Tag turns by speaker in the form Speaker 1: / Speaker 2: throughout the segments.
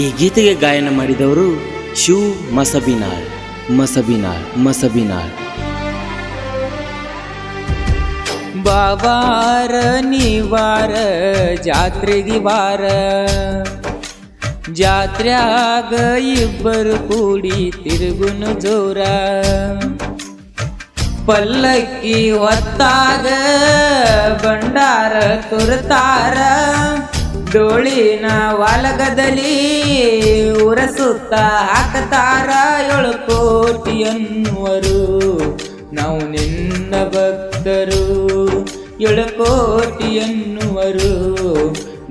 Speaker 1: ಈ ಗೀತೆಗೆ ಗಾಯನ ಮಾಡಿದವರು ಶಿವ್ ಮಸಬಿನಾಳ್.
Speaker 2: ಬಾಬಾರ ನೀವಾರ ಜಾತ್ರೆಗೆ ಬಾರ, ಜಾತ್ರ್ಯಾಗ ಇಬ್ಬರು ಕೂಡಿ ತಿರುಗುನು ಜೋರ. ಪಲ್ಲಕ್ಕಿ ಹೊತ್ತಾಗ ಬಂಡಾರ ತುರ್ತಾರ, ಡೋಳಿನ ವಾಲಗದಲ್ಲಿ ಉರಸುತ್ತ ಹಾಕತಾರ. 7 ಕೋಟಿ ಅನ್ನುವರು ನಾವು ನಿನ್ನ ಭಕ್ತರು, 7 ಕೋಟಿ ಅನ್ನುವರು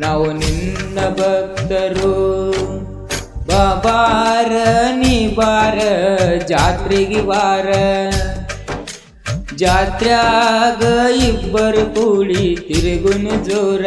Speaker 2: ನಾವು ನಿನ್ನ ಭಕ್ತರು. ಬಾಬಾರ ನೀ ಬಾರ ಜಾತ್ರೆಗೆ ಬಾರ, ಜಾತ್ರ್ಯಾಗ ಇಬ್ಬರು ಕೂಡಿ ತಿರುಗುನು ಜೋರ.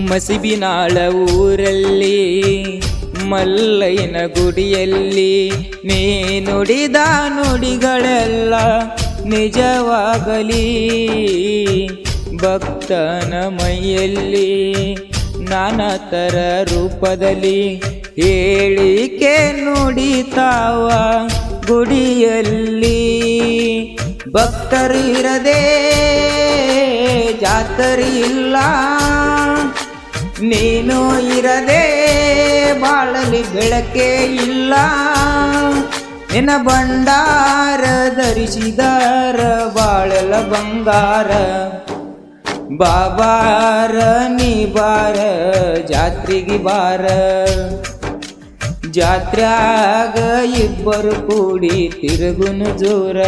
Speaker 2: ಮಸಿಬಿನಾಳ ಊರಲ್ಲಿ ಮಲ್ಲಯ್ಯನ ಗುಡಿಯಲ್ಲಿ, ನೀ ನುಡಿದ ನುಡಿಗಳೆಲ್ಲ ನಿಜವಾಗಲಿ. ಭಕ್ತನ ಮೈಯಲ್ಲಿ ನಾನಾ ಥರ ರೂಪದಲ್ಲಿ ಹೇಳಿಕೆ ನುಡಿತಾವ ಗುಡಿಯಲ್ಲಿ. ಭಕ್ತರು ಇರದೆ ಜಾತ್ರೆ ಇಲ್ಲ, ನೀನು ಇರದೆ ಬಾಳಲಿ ಬೆಳಕೆ ಇಲ್ಲ. ನಿನ್ನ ಭಂಡಾರ ಧರಿಸಿದಾರ ಬಾಳಲ ಬಂಗಾರ. ಬಾಬಾರ ನೀ ಬಾರ ಜಾತ್ರೆಗೆ ಬಾರ, ಜಾತ್ರ್ಯಾಗ ಇಬ್ಬರು ಕೂಡಿ ತಿರುಗುನು ಜೋರ.